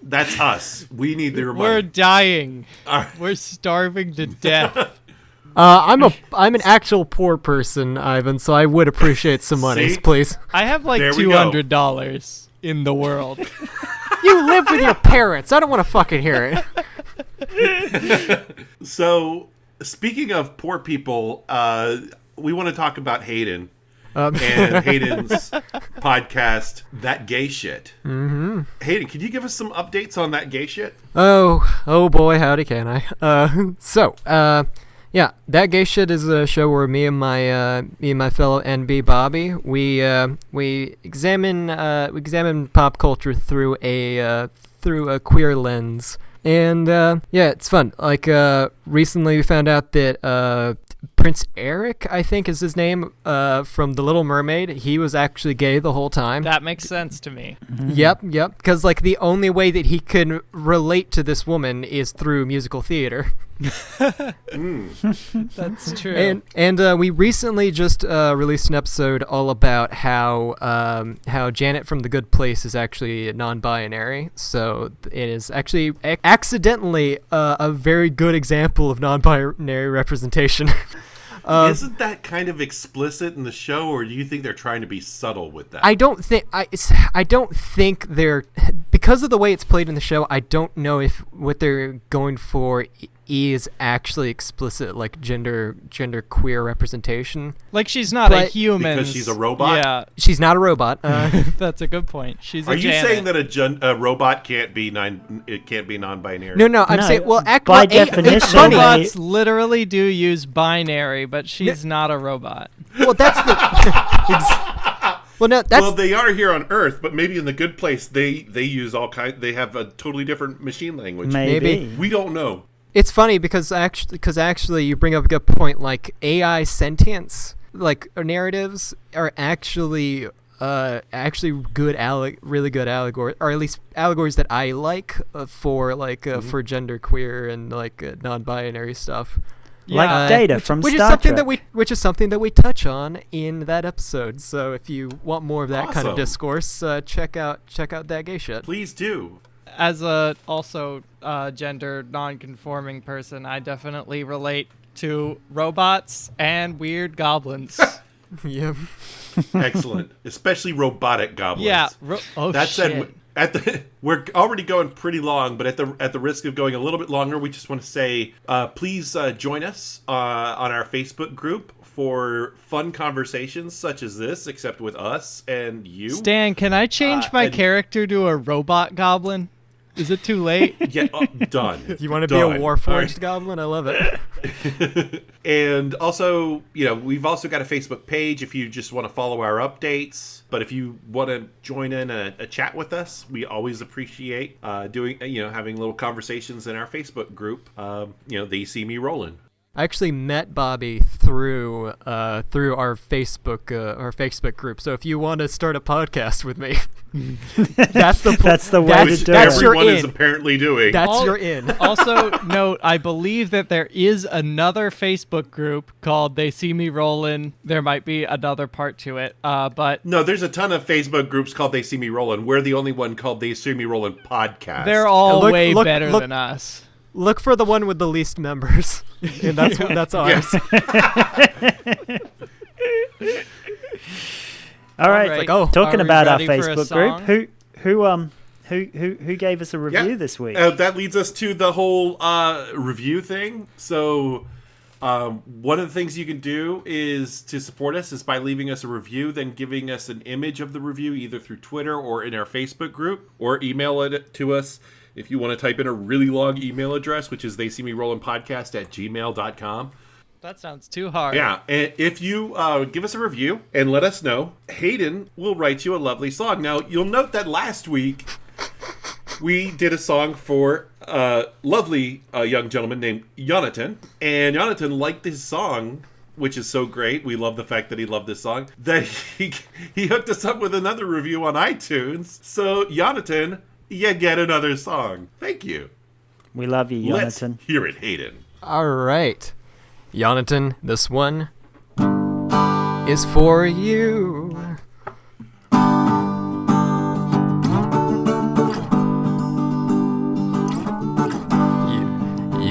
That's us. We need their money. We're dying. All right. We're starving to death. I'm an actual poor person, Ivan, so I would appreciate some money, See? please. I have like There we go. $200 in the world. You live with your parents. I don't want to fucking hear it. So, speaking of poor people, we want to talk about Hayden and Hayden's podcast, That Gay Shit. Mm-hmm. Hayden, can you give us some updates on That Gay Shit? Oh boy, howdy can I? Yeah, That Gay Shit is a show where me and my fellow NB Bobby, we examine pop culture through a queer lens. And yeah, it's fun. Like recently we found out that Prince Eric, I think is his name, from The Little Mermaid, he was actually gay the whole time. That makes sense to me. Yep. Because like the only way that he can relate to this woman is through musical theater. That's true. And we recently just released an episode all about how Janet from The Good Place is actually non-binary. So it is actually accidentally a very good example of non-binary representation. Isn't that kind of explicit in the show, or do you think they're trying to be subtle with that? I don't think they're, because of the way it's played in the show, I don't know if what they're going for is actually explicit, like gender queer representation. Like she's not a But- human. Because she's a robot? Yeah, She's not a robot. that's a good point. She's a Are you Janet. saying that a robot can't be non-binary? No, I'm No, saying, well, by it's definition, funny. Robots literally do use binary, but she's not a robot. Well, that's the. Well, no, that's Well, they are here on Earth, but maybe in The Good Place they use all kind. They have a totally different machine language. Maybe. We don't know. It's funny because actually you bring up a good point. Like AI sentience, like narratives are actually really good allegories, or at least allegories that I like for gender queer and like non-binary stuff. Like Data from which Star is something Trek. which is something that we touch on in that episode. So if you want more of that kind of Awesome. discourse, check out That Gay Shit. Please do. As a also gender non-conforming person, I definitely relate to robots and weird goblins. Yeah. Excellent, especially robotic goblins. Yeah. That Shit. said, we're already going pretty long, but at the risk of going a little bit longer, we just want to say, please join us on our Facebook group for fun conversations such as this, except with us and you. Stan, can I change my and- character to a robot goblin? Is it too late? Yeah, done. You want to be a Done. Warforged All right. goblin? I love it. And also, we've also got a Facebook page if you just want to follow our updates. But if you want to join in a chat with us, we always appreciate having little conversations in our Facebook group. They see me rolling. I actually met Bobby through our Facebook group. So if you want to start a podcast with me, that's the way to Which do it. that's your everyone is in. apparently doing. That's your in. Also, note, I believe that there is another Facebook group called They See Me Rollin'. There might be another part to it, but No, there's a ton of Facebook groups called They See Me Rolling. We're the only one called They See Me Rolling Podcast. they're all Look- way look- better look- than us. Look for the one with the least members, and that's ours. All right. Like, Talking are we about our ready for a Facebook song? group, who gave us a review this week? That leads us to the whole review thing. So one of the things you can do is to support us is by leaving us a review, then giving us an image of the review either through Twitter or in our Facebook group, or email it to us if you want to type in a really long email address, which is theyseemerollingpodcast@gmail.com. That sounds too hard. Yeah, and if you give us a review and let us know, Hayden will write you a lovely song. Now, you'll note that last week we did a song for a lovely young gentleman named Jonathan, and Jonathan liked this song, which is so great. We love the fact that he loved this song, that he hooked us up with another review on iTunes. So, Jonathan, you get another song. Thank you. We love you, Jonathan. Let's hear it, Hayden. All right, Jonathan, this one is for you.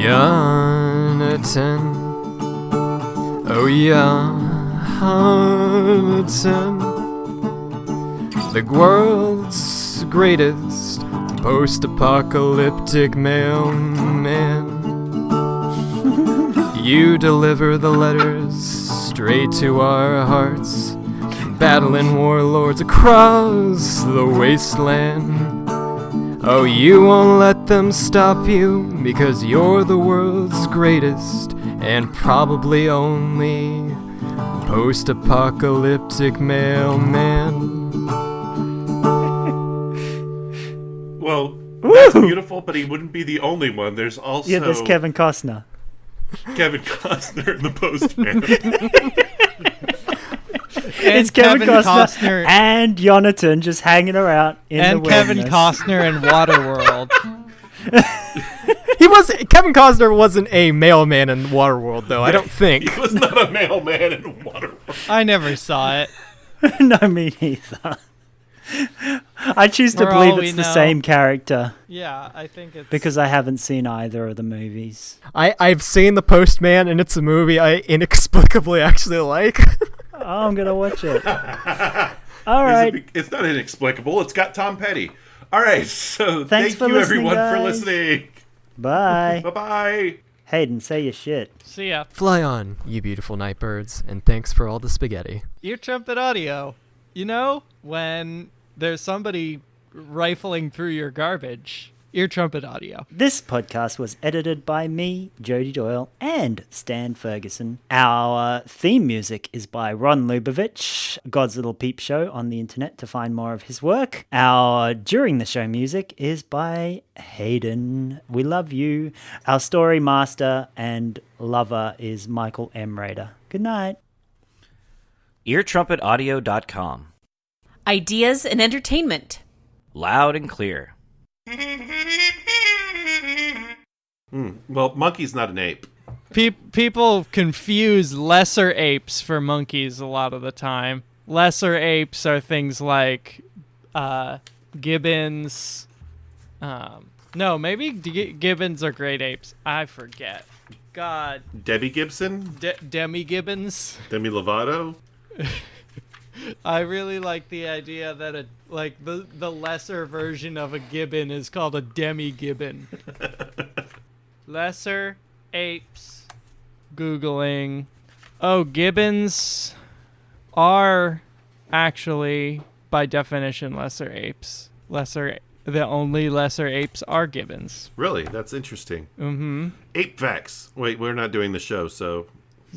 Jonathan. Oh, Jonathan. The world's greatest post-apocalyptic mailman. You deliver the letters straight to our hearts, battling warlords across the wasteland. Oh, you won't let them stop you, because you're the world's greatest and probably only post-apocalyptic mailman. Well, that's beautiful, but he wouldn't be the only one. There's also... Yeah, there's Kevin Costner. Kevin Costner, the postman. It's Kevin Costner and Jonathan just hanging around in the wilderness. And Kevin Costner in Waterworld. Kevin Costner wasn't a mailman in Waterworld, though. I don't think. He was not a mailman in Waterworld. I never saw it. No, me neither. I choose to believe it's the same character. Yeah, I think it's... Because I haven't seen either of the movies. I've seen The Postman, and it's a movie I inexplicably actually like. Oh, I'm going to watch it. All right. It's not inexplicable. It's got Tom Petty. All right, so Thanks thank you everyone for listening. Bye. Bye-bye. Hayden, say your shit. See ya. Fly on, you beautiful nightbirds, and thanks for all the spaghetti. Ear trumpet audio. You know, when there's somebody rifling through your garbage, ear trumpet audio. This podcast was edited by me, Jody Doyle, and Stan Ferguson. Our theme music is by Ron Lubavitch, God's Little Peep Show on the internet to find more of his work. Our During the Show music is by Hayden. We love you. Our story master and lover is Michael M. Rader. Good night. eartrumpetaudio.com. Ideas and entertainment. Loud and clear. Well, monkey's not an ape. People confuse lesser apes for monkeys a lot of the time. Lesser apes are things like gibbons. No, maybe gibbons are great apes. I forget. God. Debbie Gibson? Demi gibbons? Demi Lovato? I really like the idea that the lesser version of a gibbon is called a demi-gibbon. Lesser apes. Googling. Oh, gibbons are actually, by definition, lesser apes. The only lesser apes are gibbons. Really? That's interesting. Mm-hmm. Ape facts. Wait, we're not doing the show, so...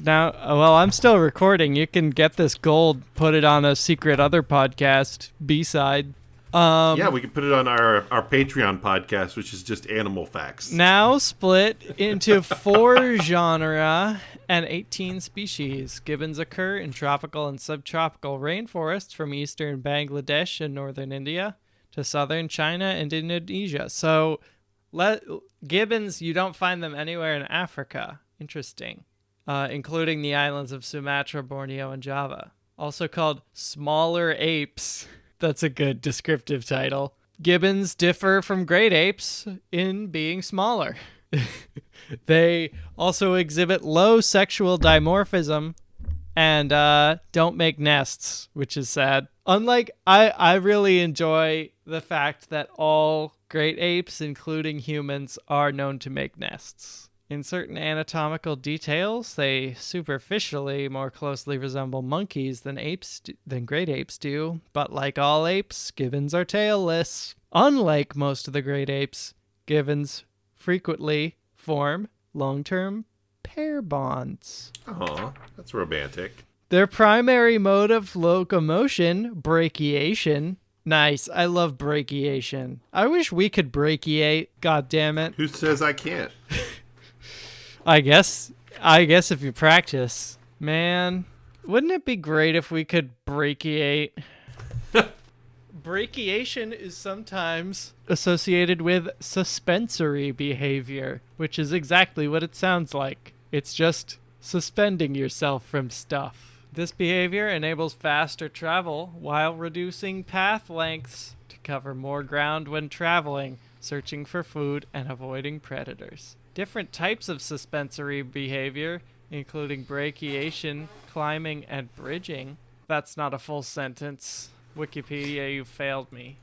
Now, well, I'm still recording. You can get this gold, put it on a secret other podcast, B-side. Yeah, we can put it on our Patreon podcast, which is just animal facts. Now split into 4 genera and 18 species. Gibbons occur in tropical and subtropical rainforests from eastern Bangladesh and northern India to southern China and Indonesia. So, gibbons, you don't find them anywhere in Africa. Interesting. Including the islands of Sumatra, Borneo, and Java. Also called smaller apes. That's a good descriptive title. Gibbons differ from great apes in being smaller. They also exhibit low sexual dimorphism and don't make nests, which is sad. Unlike, I really enjoy the fact that all great apes, including humans, are known to make nests. In certain anatomical details, they superficially more closely resemble monkeys than great apes do, but like all apes, gibbons are tailless. Unlike most of the great apes, gibbons frequently form long-term pair bonds. Aw, that's romantic. Their primary mode of locomotion, brachiation. Nice, I love brachiation. I wish we could brachiate, god damn it. Who says I can't? I guess if you practice. Man, wouldn't it be great if we could brachiate? Brachiation is sometimes associated with suspensory behavior, which is exactly what it sounds like. It's just suspending yourself from stuff. This behavior enables faster travel while reducing path lengths to cover more ground when traveling, searching for food, and avoiding predators. different types of suspensory behavior, including brachiation, climbing, and bridging. That's not a full sentence. Wikipedia, you failed me.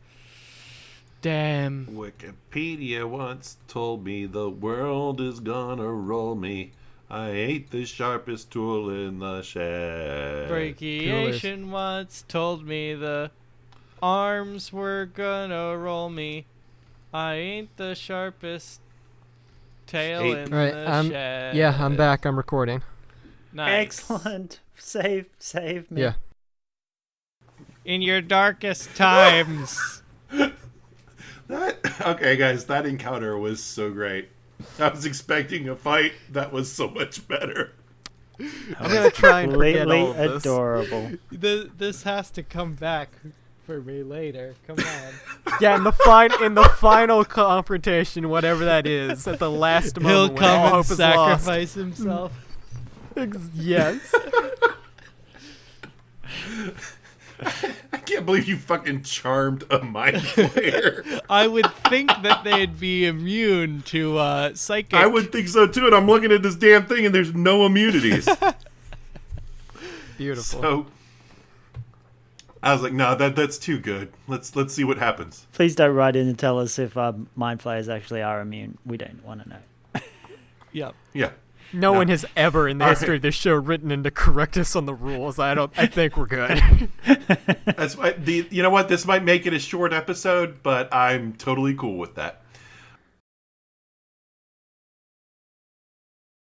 Damn. Wikipedia once told me the world is gonna roll me. I ain't the sharpest tool in the shed. Brachiation once told me the arms were gonna roll me. I ain't the sharpest tail in All right, the shed. yeah, I'm back. I'm recording. Nice. Excellent. Save me. Yeah. In your darkest times. Okay, guys, that encounter was so great. I was expecting a fight that was so much better. I'm gonna try and forget Completely all of this. adorable. This has to come back for me later. Come on. Yeah, in the final confrontation, whatever that is, at the last He'll moment when all come and hope is lost. sacrifice himself. Yes. I can't believe you fucking charmed a mind flayer. I would think that they'd be immune to psychic. I would think so too, and I'm looking at this damn thing and there's no immunities. Beautiful. So I was like, no, that's too good. Let's see what happens. Please don't write in and tell us if mind flayers actually are immune. We don't want to know. Yep. Yeah. No one has ever in the history of this show written in to correct us on the rules. I think we're good. That's why you know what? This might make it a short episode, but I'm totally cool with that.